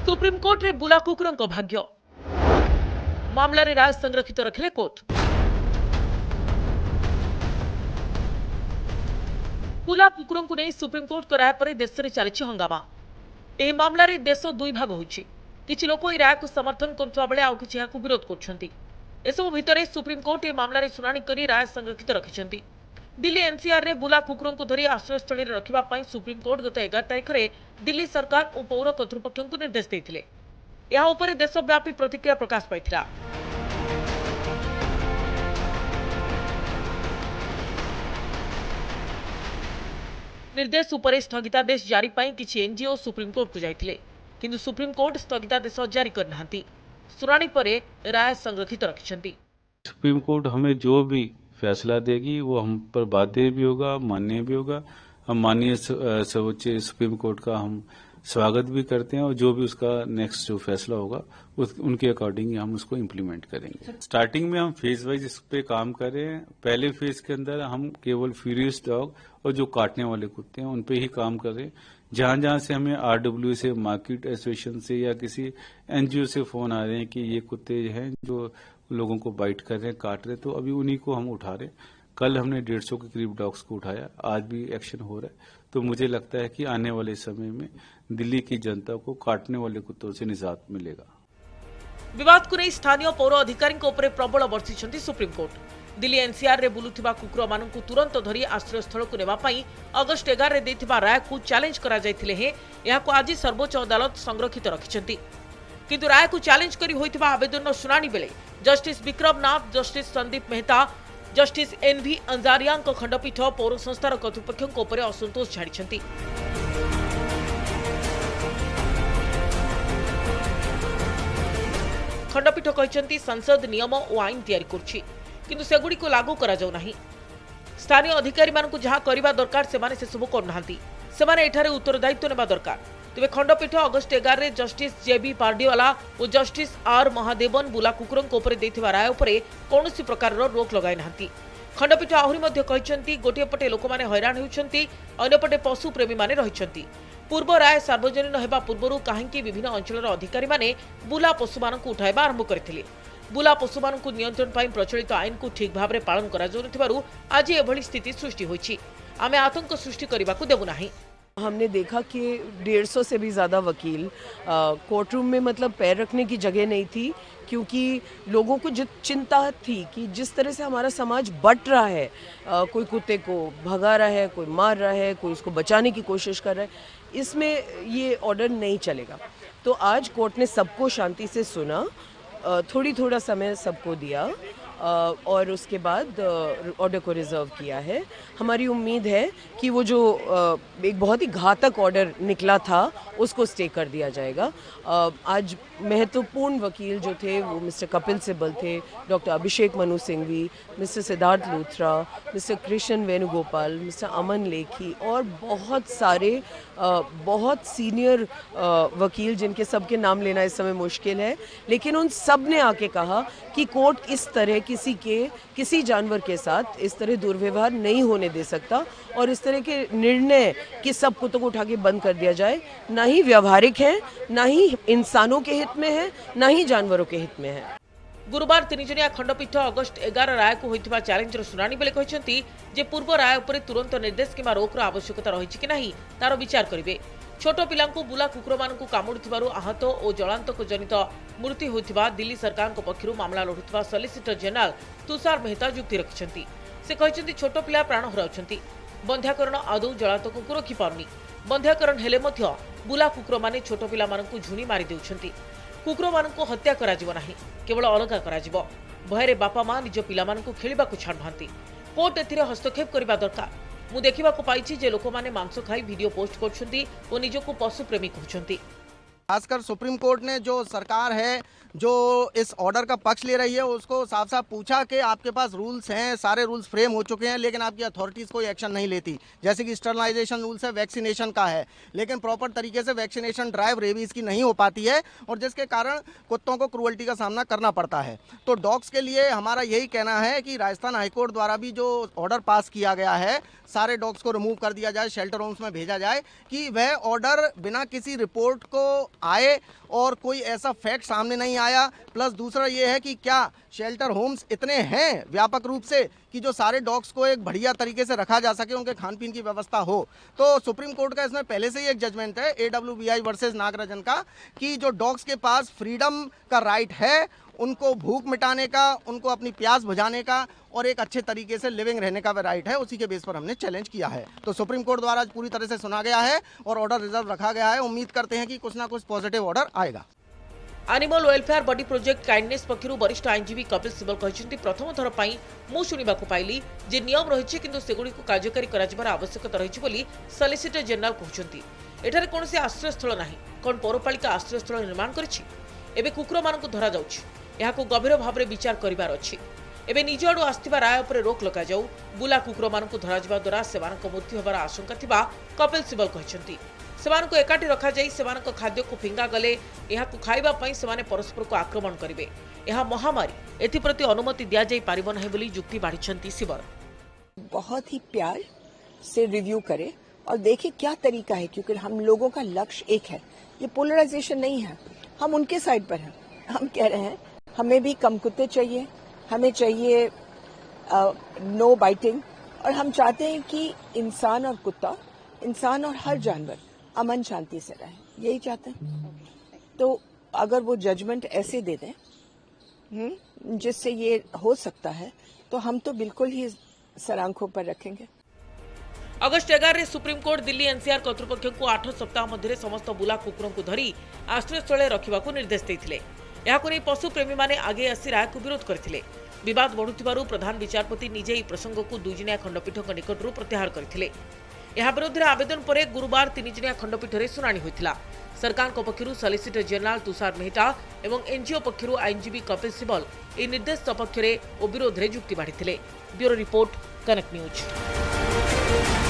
Supreme court रे बुला कुकुरଙ୍କ भाग्य मामलाରେ ରାୟ ସଂରକ୍ଷିତ ରଖିଲେ କୋର୍ଟ। ବୁଲା କୁକୁରଙ୍କୁ ନେଇ ସୁପ୍ରିମକୋର୍ଟଙ୍କ ରାୟ ପରେ ଦେଶରେ ଚାଲିଛି ହଙ୍ଗାମା। ଏହି ମାମଲାରେ ଦେଶ ଦୁଇ ଭାଗ ହୋଇଛି। କିଛି ଲୋକ ଏହି ରାୟକୁ ସମର୍ଥନ କରୁଥିବା ବେଳେ ଆଉ କିଛି ଏହାକୁ ବିରୋଧ କରୁଛନ୍ତି। ଏସବୁ ଭିତରେ ସୁପ୍ରିମକୋର୍ଟ ଏହି ମାମଲାରେ ଶୁଣାଣି କରି ରାୟ ସଂରକ୍ଷିତ ରଖିଛନ୍ତି। दिल्ली एनसीआर रे बुला कुकुर को धरी आश्रयस्थल रखा सुप्रीमकोर्ट गत 11 तारिख में दिल्ली सरकार और पौर कर्तृपक्ष को निर्देश देते देशव्यापी प्रतिक्रिया प्रकाश पाई। निर्देश उपर स्थगितादेश जारी पाई किसी एनजीओ सुप्रीमकोर्ट को जाइथिले, किंतु सुप्रीमकोर्ट स्थगितादेश जारी करना। शुणाणी पर राय संरक्षित रखिछंती। सुप्रीम कोर्ट हमें जो भी फैसला देगी वो हम पर बाध्य भी होगा, मान्य भी होगा। हम माननीय सर्वोच्च सुप्रीम कोर्ट का हम स्वागत भी करते हैं और जो भी उसका नेक्स्ट जो फैसला होगा उनके अकॉर्डिंग हम उसको इम्प्लीमेंट करेंगे। स्टार्टिंग में हम फेज वाइज इस पे काम कर रहे हैं। पहले फेज के अंदर हम केवल फ्यूरियस डॉग और जो काटने वाले कुत्ते हैं उन पे ही काम कर रहे हैं। जहां जहां से हमें आरडब्ल्यू से, मार्केट एसोसिएशन से या किसी एनजीओ से फोन आ रहे हैं कि ये कुत्ते हैं जो लोगों को बाइट कर रहे हैं, काट रहे हैं, तो अभी उन्हीं को हम उठा रहे हैं। कल हमने 150 के करीब डॉग्स को उठाया, आज भी एक्शन हो रहा है। तो मुझे लगता है कि आने वाले समय में दिल्ली की जनता को काटने वाले कुत्तों से निजात मिलेगा। विवाद को नहीं स्थानीय पौर अधिकारी प्रबल बर्षिंट सुप्रीमकोर्ट। दिल्ली एनसीआर रे बुलुथिबा कुकुर मानकु तुरंत धरी आश्रय स्थल को नेबा पई अगस्ट 11 रे देथिबा राय को चैलेंज करा जायथिले हे याको आज सर्वोच्च अदालत संरक्षित रखिछंती। किंतु राय को चैलेंज करी होइथिबा आवेदन शुणाणी बेले justice Vikram Nath, justice Sandeep Mehta, justice NV Anjaria खंडपीठ पौर संस्थार कर्तृपक्षों उपर असंतोष झाड़ी। खंडपीठ कहते संसद नियम और आईन तैयारी करुछि, किंतु सेगुड़ी को लागू करा जाउ नाही। स्थानीय अधिकारी मानकु जहाँ करबा दरकार सेमाने से सब करनाहांती, सेमाने एठारे उत्तरदायित्व नेबा दरकार। तेज खंडपीठ अगस्ट 11 रे जस्टिस जेबी पार्डिवाला और जस्टिस आर महादेवन बुला कुकुर राय उपर कौन प्रकार रोक लगाई ना। खंडपीठ आहरी गोटे पटे लोक मैंने हैरान होती, अन्यपटे पशु प्रेमी माने रहिछंती। पूर्व राय सार्वजनीन होगा पूर्व कहीं विभिन्न अंचल अधिकारी माने बुला पशु मानकु उठाइबा आरंभ करथिले। बुला पशु मानकु नियंत्रण पाई प्रचलित आईन को ठीक भाव में पालन करा जाउनथिबारु आज एभली स्थिति सृष्टि होईछि। आमे आतंक सृष्टि करबाकु देबु नाही। हमने देखा कि 150 से भी ज़्यादा वकील कोर्ट रूम में मतलब पैर रखने की जगह नहीं थी, क्योंकि लोगों को जो चिंता थी कि जिस तरह से हमारा समाज बट रहा है, कोई कुत्ते को भगा रहा है, कोई मार रहा है, कोई उसको बचाने की कोशिश कर रहा है, इसमें ये ऑर्डर नहीं चलेगा। तो आज कोर्ट ने सबको शांति से सुना, थोड़ा समय सबको दिया और उसके बाद ऑर्डर को रिजर्व किया है। हमारी उम्मीद है कि वो जो एक बहुत ही घातक ऑर्डर निकला था उसको स्टे कर दिया जाएगा। आज महत्वपूर्ण वकील जो थे वो मिस्टर कपिल सिब्बल थे, doctor Abhishek Manu Singhvi, mister Siddharth Luthra, mister Krishna Venugopal, mister Aman Lekhi और बहुत सारे बहुत सीनियर वकील जिनके सबके नाम लेना इस समय मुश्किल है, लेकिन उन सब ने आके कहा कि कोर्ट इस तरह किसी जानवर के साथ इस तरह दुर्व्यवहार नहीं होने दे सकता और इस तरह के निर्णय कि सब कुत्तों को उठा के बंद कर दिया जाए ना ही व्यवहारिक है, ना ही इंसानों के हित में है, ना ही जानवरों के हित में है। गुरुवार 3 जनिया खंडपीठ अगस्ट 11 राय को होइतिबा चैलेंजर शुणाणी बेले कहछंती जे पूर्व राय उपर तुरंत निर्देश किमा रोकर आवश्यकता रहिछि कि नाही तार विचार करिवे। छोट पिलांकु बुला कुकुर मानकु कामुडुथिबारु आहत और जलांतक जनित मृत्यु होइतिबा दिल्ली सरकार पक्षरु मामला लढुथिबा सॉलिसिटर जनरल तुषार मेहता युक्ति रखिछंती। से कहछंती छोट पिला प्राण हराउछंती, बंध्याकरण आदौ जलांतक को रखि पारुनी। बंध्याकरण हेले मध्य बुला कुकुर माने छोट पिला मानकु झुणी मारि देउछंती। कुकुर मानकु हत्या करा जिवो नाही, केवल अलगा करा जिवो। भयरे बापा मां निज पिला मानकु खेलिबाकु छाडुनांती। कोर्ट एथिरे हस्तक्षेप करबा दरकार। मु देखिबाकु पाइछि जे लोक माने मांस खाई वीडियो पोस्ट करछंती और निजको पशु प्रेमी कहछंती। खासकर सुप्रीम कोर्ट ने जो सरकार है जो इस ऑर्डर का पक्ष ले रही है उसको साफ साफ पूछा कि आपके पास रूल्स हैं, सारे रूल्स फ्रेम हो चुके हैं, लेकिन आपकी अथॉरिटीज़ कोई एक्शन नहीं लेती। जैसे कि स्टरलाइजेशन रूल्स है, वैक्सीनेशन का है, लेकिन प्रॉपर तरीके से वैक्सीनेशन ड्राइव रेबीज़ की नहीं हो पाती है और जिसके कारण कुत्तों को क्रूअल्टी का सामना करना पड़ता है। तो डॉग्स के लिए हमारा यही कहना है कि राजस्थान हाईकोर्ट द्वारा भी जो ऑर्डर पास किया गया है, सारे डॉग्स को रिमूव कर दिया जाए, शेल्टर होम्स में भेजा जाए, कि वह ऑर्डर बिना किसी रिपोर्ट को आए और कोई ऐसा फैक्ट सामने नहीं आया। प्लस दूसरा ये है कि क्या शेल्टर होम्स इतने हैं व्यापक रूप से कि जो सारे डॉग्स को एक बढ़िया तरीके से रखा जा सके, उनके खान पीन की व्यवस्था हो। तो सुप्रीम कोर्ट का इसमें पहले से ही एक जजमेंट है AWBI वर्सेस नागराजन का कि जो डॉग्स के पास फ्रीडम का राइट है, उनको भूख मिटाने का, उनको अपनी प्यास बुझाने का और एक अच्छे तरीके से लिविंग रहने का राइट है, उसी के बेस पर हमने चैलेंज किया है। तो सुप्रीम कोर्ट द्वारा आज पूरी तरह से सुना गया है और ऑर्डर रिजर्व रखा गया है। उम्मीद करते हैं कि कुछ ना कुछ पॉजिटिव ऑर्डर आएगा। Animal welfare body project kindness पक्षरु वरिष्ठ आईनजीवी कपिल सिब्बल कहते प्रथम थर पर मु शुणवाक पाइली जे नियम रही किंतु सेगुड़ी कार्यकारी करार आवश्यकता रही बोली सॉलिसिटर जनरल कहते एठारे कौन आश्रयस्थल नहीं, कौन पौरपालिका आश्रयस्थल निर्माण करे कुकुर मान धरा जाउछि गभीर भाव में विचार करिवार अछि। एबे निज आड़ू आसथिबा राय उपर रोक लगा जाऊ। बुला कुकुर मानकु धरा जिबा द्वारा सेमानक मृत्यु होबार आशंका थिबा कपिल सिब्बल कहछन्ती। सेमानकु एकाठी रखा जाई सेमानक खाद्य को फिंगा गले एहाकु खाइबा पई सेमाने परस्पर को आक्रमण करिवे। एहा महामारी एथिप्रति अनुमति दिया जाई पारिबो नाही बोली युक्ति बाढिछन्ती सिब्बल। बहुत ही प्यार से रिव्यू करें और देखें क्या तरीका है, क्योंकि हम लोगों का लक्ष्य एक है, ये पोलराइजेशन नहीं है। हम उनके साइड पर हैं। हम कह रहे हैं हमें भी कम कुत्ते चाहिए, हमें चाहिए नो बाइटिंग, और हम चाहते हैं कि इंसान और कुत्ता, इंसान और हर जानवर अमन शांति से रहे, यही चाहते हैं। तो अगर वो जजमेंट ऐसे दे दें जिससे ये हो सकता है, तो हम तो बिल्कुल ही सर आंखों पर रखेंगे। August 11 supreme court Delhi NCR कर्तृपक्ष को 8 सप्ताह मध्य समस्त बुला कुकुरों को धरी आश्रयस्थल रखा निर्देश देते। पशु प्रेमी माने आगे आसी राय को विरोध करथिले। विवाद बढ़ुथिबारु प्रधान विचारपति निजे ई प्रसंग को दुईजनिया खंडपीठ निकटरू प्रत्याहार करथिले। यह विरोध में आवेदन पर गुरुवार 3 जनिया खंडपीठ में शुणाणी होइथिला। सरकार पक्षरु सॉलिसिटर जनरल तुषार मेहता एवं एनजीओ पक्षरु आईनजीवी कपिल सिब्बल ई निर्देश सपक्ष में और विरोध में युक्ति बाढ़ी। Bureau report, connect news.